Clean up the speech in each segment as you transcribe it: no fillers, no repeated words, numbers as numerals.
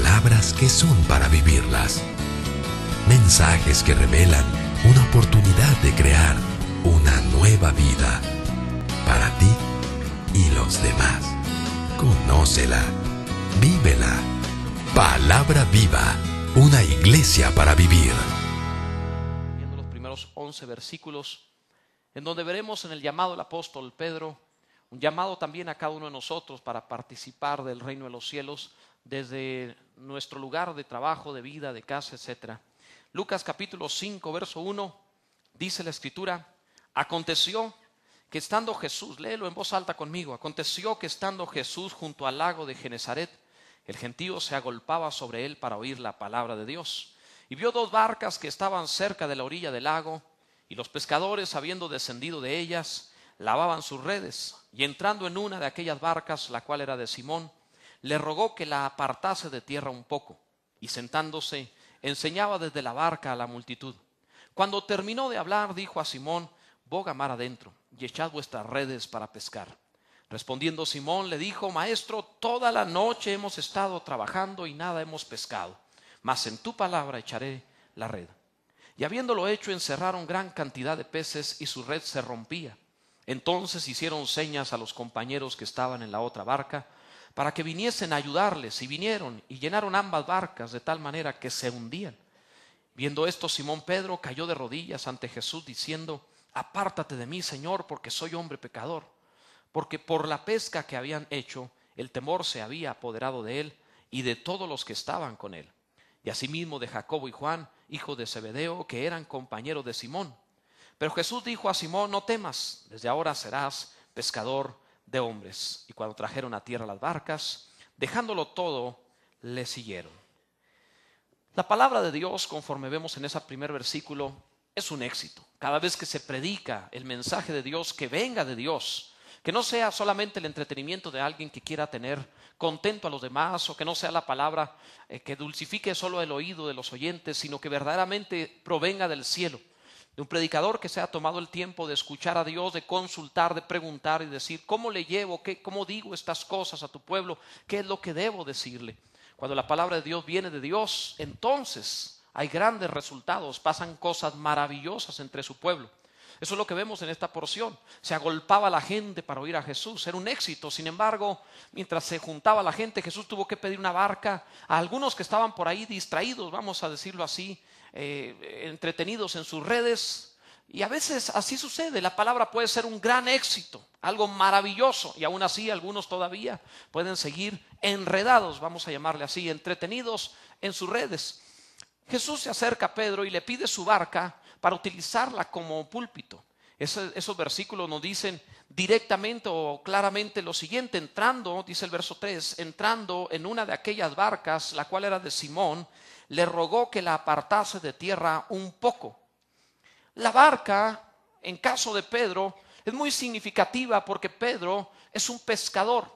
Palabras que son para vivirlas. Mensajes que revelan una oportunidad de crear una nueva vida para ti y los demás. Conócela, vívela. Palabra viva, una iglesia para vivir. Viendo los primeros 11 versículos, en donde veremos en el llamado del apóstol Pedro, un llamado también a cada uno de nosotros para participar del reino de los cielos desde nuestro lugar de trabajo, de vida, de casa, etc. Lucas capítulo 5, verso 1, dice la escritura: aconteció que estando Jesús, léelo en voz alta conmigo, aconteció que estando Jesús junto al lago de Genezaret, el gentío se agolpaba sobre él para oír la palabra de Dios. Y vio dos barcas que estaban cerca de la orilla del lago, y los pescadores, habiendo descendido de ellas, lavaban sus redes. Y entrando en una de aquellas barcas, la cual era de Simón, le rogó que la apartase de tierra un poco, y sentándose, enseñaba desde la barca a la multitud. Cuando terminó de hablar, dijo a Simón: boga mar adentro, y echad vuestras redes para pescar. Respondiendo Simón le dijo: Maestro, toda la noche hemos estado trabajando y nada hemos pescado, mas en tu palabra echaré la red. Y habiéndolo hecho, encerraron gran cantidad de peces y su red se rompía. Entonces hicieron señas a los compañeros que estaban en la otra barca para que viniesen a ayudarles, y vinieron y llenaron ambas barcas de tal manera que se hundían. Viendo esto, Simón Pedro cayó de rodillas ante Jesús diciendo: apártate de mí, Señor, porque soy hombre pecador. Porque por la pesca que habían hecho, el temor se había apoderado de él y de todos los que estaban con él. Y asimismo de Jacobo y Juan, hijos de Zebedeo, que eran compañeros de Simón. Pero Jesús dijo a Simón: no temas, desde ahora serás pescador de hombres. Y cuando trajeron a tierra las barcas, dejándolo todo, le siguieron. La palabra de Dios, conforme vemos en ese primer versículo, es un éxito. Cada vez que se predica el mensaje de Dios, que venga de Dios, que no sea solamente el entretenimiento de alguien que quiera tener contento a los demás, o que no sea la palabra que dulcifique solo el oído de los oyentes, sino que verdaderamente provenga del cielo, de un predicador que se ha tomado el tiempo de escuchar a Dios, de consultar, de preguntar y decir: ¿cómo le llevo? ¿Cómo digo estas cosas a tu pueblo? ¿Qué es lo que debo decirle? Cuando la palabra de Dios viene de Dios, entonces hay grandes resultados, pasan cosas maravillosas entre su pueblo. Eso es lo que vemos en esta porción. Se agolpaba la gente para oír a Jesús. Era un éxito. Sin embargo, mientras se juntaba la gente, Jesús tuvo que pedir una barca a algunos que estaban por ahí distraídos, vamos a decirlo así, entretenidos en sus redes. Y a veces así sucede. La palabra puede ser un gran éxito, algo maravilloso, y aún así algunos todavía pueden seguir enredados, vamos a llamarle así, entretenidos en sus redes. Jesús se acerca a Pedro y le pide su barca para utilizarla como púlpito. Esos versículos nos dicen directamente o claramente lo siguiente: entrando, dice el verso 3, entrando en una de aquellas barcas, la cual era de Simón, le rogó que la apartase de tierra un poco. La barca, en caso de Pedro, es muy significativa porque Pedro es un pescador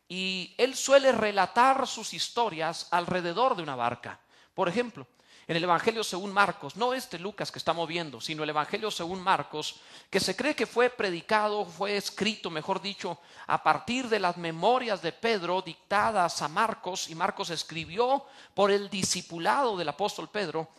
y él suele relatar sus historias alrededor de una barca. Por ejemplo, en el Evangelio según Marcos, no Lucas que estamos viendo, sino el Evangelio según Marcos, que se cree que fue predicado, fue escrito, mejor dicho, a partir de las memorias de Pedro dictadas a Marcos, y Marcos escribió por el discipulado del apóstol Pedro.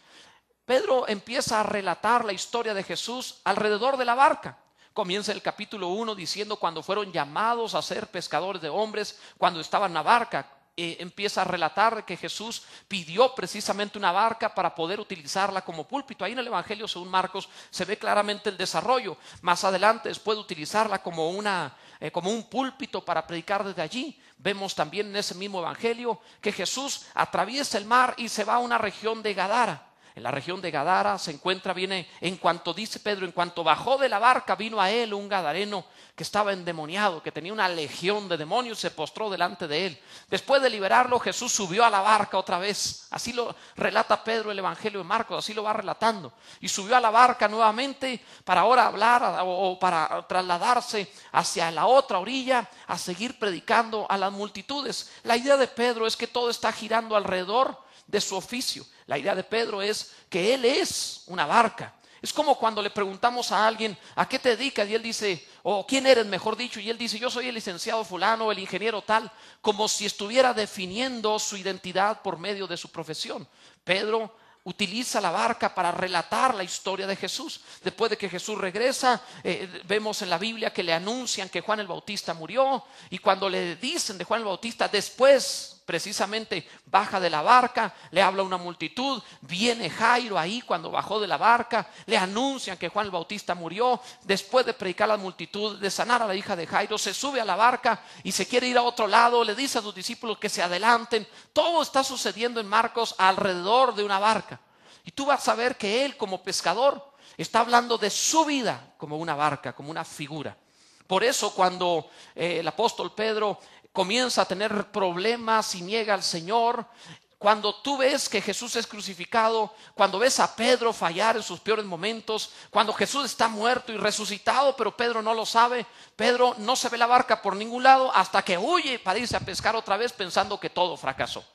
Pedro empieza a relatar la historia de Jesús alrededor de la barca. Comienza el capítulo 1 diciendo cuando fueron llamados a ser pescadores de hombres, cuando estaban en la barca. Empieza a relatar que Jesús pidió precisamente una barca para poder utilizarla como púlpito. Ahí en el Evangelio según Marcos se ve claramente el desarrollo. Más adelante, después de utilizarla como un púlpito para predicar desde allí, vemos también en ese mismo Evangelio que Jesús atraviesa el mar y se va a una región de Gadara. En la región de Gadara se encuentra, en cuanto dice Pedro, en cuanto bajó de la barca, vino a él un gadareno que estaba endemoniado, que tenía una legión de demonios, se postró delante de él. Después de liberarlo, Jesús subió a la barca otra vez. Así lo relata Pedro el Evangelio de Marcos, así lo va relatando. Y subió a la barca nuevamente para ahora hablar o para trasladarse hacia la otra orilla a seguir predicando a las multitudes. La idea de Pedro es que todo está girando alrededor de su oficio. La idea de Pedro es que él es una barca. Es como cuando le preguntamos a alguien, ¿a qué te dedicas? Y él dice, o ¿quién eres, mejor dicho? Y él dice, yo soy el licenciado fulano, el ingeniero tal, como si estuviera definiendo su identidad por medio de su profesión. Pedro utiliza la barca para relatar la historia de Jesús. Después de que Jesús regresa, vemos en la Biblia que le anuncian que Juan el Bautista murió, y cuando le dicen de Juan el Bautista, después precisamente baja de la barca, le habla a una multitud, viene Jairo ahí cuando bajó de la barca, le anuncian que Juan el Bautista murió, después de predicar a la multitud, de sanar a la hija de Jairo, se sube a la barca y se quiere ir a otro lado, le dice a sus discípulos que se adelanten. Todo está sucediendo en Marcos alrededor de una barca, y tú vas a ver que él, como pescador, está hablando de su vida como una barca, como una figura. Por eso cuando el apóstol Pedro comienza a tener problemas y niega al Señor, cuando tú ves que Jesús es crucificado, cuando ves a Pedro fallar en sus peores momentos, cuando Jesús está muerto y resucitado, pero Pedro no lo sabe, Pedro no se ve la barca por ningún lado hasta que huye para irse a pescar otra vez pensando que todo fracasó.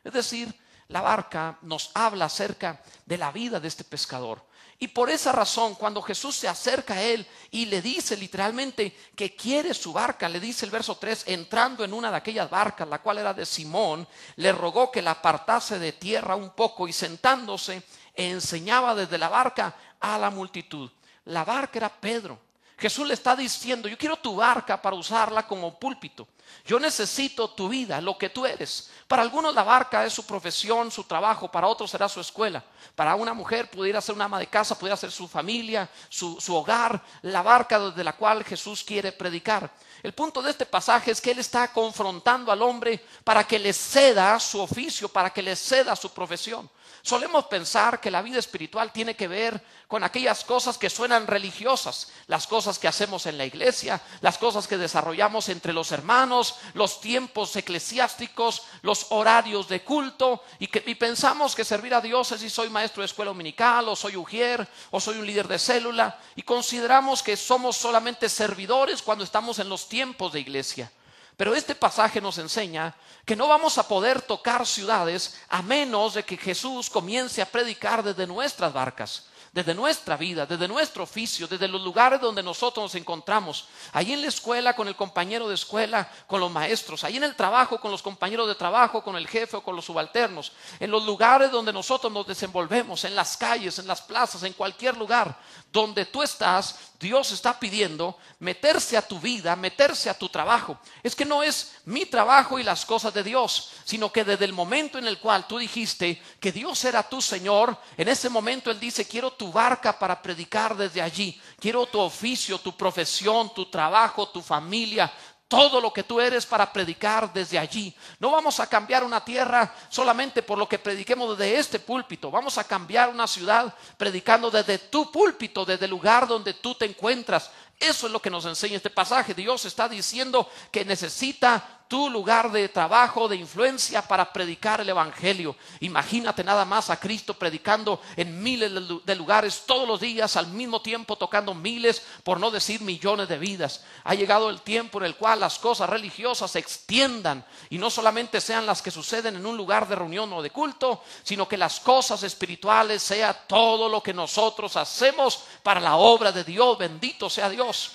Es decir, la barca nos habla acerca de la vida de este pescador. Y por esa razón, cuando Jesús se acerca a él y le dice literalmente que quiere su barca, le dice el verso 3, entrando en una de aquellas barcas, la cual era de Simón, le rogó que la apartase de tierra un poco, y sentándose enseñaba desde la barca a la multitud. La barca era Pedro. Jesús le está diciendo, yo quiero tu barca para usarla como púlpito. Yo necesito tu vida, lo que tú eres. Para algunos la barca es su profesión, su trabajo. Para otros será su escuela. Para una mujer pudiera ser una ama de casa, pudiera ser su familia, su hogar. La barca desde la cual Jesús quiere predicar. El punto de este pasaje es que Él está confrontando al hombre para que le ceda su oficio, para que le ceda su profesión. Solemos pensar que la vida espiritual tiene que ver con aquellas cosas que suenan religiosas, las cosas que hacemos en la iglesia, las cosas que desarrollamos entre los hermanos, los tiempos eclesiásticos, los horarios de culto, y pensamos que servir a Dios es si soy maestro de escuela dominical, o soy ujier, o soy un líder de célula, y consideramos que somos solamente servidores cuando estamos en los tiempos de iglesia. Pero este pasaje nos enseña que no vamos a poder tocar ciudades a menos de que Jesús comience a predicar desde nuestras barcas, desde nuestra vida, desde nuestro oficio, desde los lugares donde nosotros nos encontramos. Ahí en la escuela con el compañero de escuela, con los maestros. Ahí en el trabajo con los compañeros de trabajo, con el jefe o con los subalternos. En los lugares donde nosotros nos desenvolvemos, en las calles, en las plazas, en cualquier lugar donde tú estás, Dios está pidiendo meterse a tu vida, meterse a tu trabajo. Es que no es mi trabajo y las cosas de Dios, sino que desde el momento en el cual tú dijiste que Dios era tu Señor, en ese momento Él dice, quiero tu barca para predicar desde allí. Quiero tu oficio, tu profesión, tu trabajo, tu familia, todo lo que tú eres para predicar desde allí. No vamos a cambiar una tierra solamente por lo que prediquemos desde este púlpito. Vamos a cambiar una ciudad predicando desde tu púlpito, desde el lugar donde tú te encuentras. Eso es lo que nos enseña este pasaje. Dios está diciendo que necesita tu lugar de trabajo, de influencia para predicar el evangelio. Imagínate nada más a Cristo predicando en miles de lugares todos los días, al mismo tiempo tocando miles, por no decir millones de vidas. Ha llegado el tiempo en el cual las cosas religiosas se extiendan y no solamente sean las que suceden en un lugar de reunión o de culto, sino que las cosas espirituales sea todo lo que nosotros hacemos para la obra de Dios. Bendito sea Dios.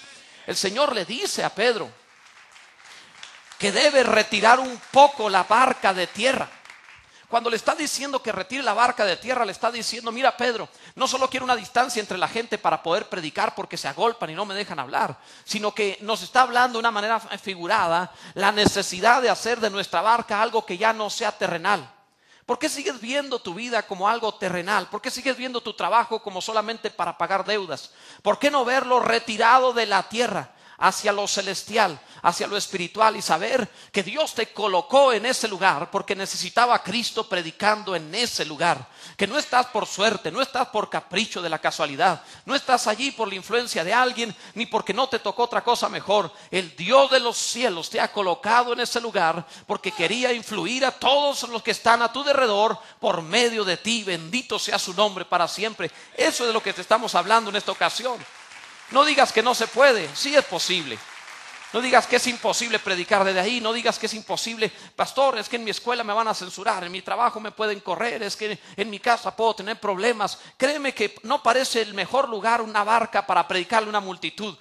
El Señor le dice a Pedro que debe retirar un poco la barca de tierra. Cuando le está diciendo que retire la barca de tierra, le está diciendo, mira Pedro, no solo quiero una distancia entre la gente para poder predicar porque se agolpan y no me dejan hablar, sino que nos está hablando de una manera figurada la necesidad de hacer de nuestra barca algo que ya no sea terrenal. ¿Por qué sigues viendo tu vida como algo terrenal? ¿Por qué sigues viendo tu trabajo como solamente para pagar deudas? ¿Por qué no verlo retirado de la tierra hacia lo celestial, hacia lo espiritual, y saber que Dios te colocó en ese lugar porque necesitaba a Cristo predicando en ese lugar? Que no estás por suerte, no estás por capricho de la casualidad, no estás allí por la influencia de alguien, ni porque no te tocó otra cosa mejor. El Dios de los cielos te ha colocado en ese lugar porque quería influir a todos los que están a tu alrededor por medio de ti. Bendito sea su nombre para siempre. Eso es de lo que te estamos hablando en esta ocasión. No digas que no se puede, sí es posible. No digas que es imposible predicar desde ahí. No digas que es imposible. Pastor, es que en mi escuela me van a censurar, en mi trabajo me pueden correr, es que en mi casa puedo tener problemas. Créeme que no parece el mejor lugar una barca para predicarle a una multitud.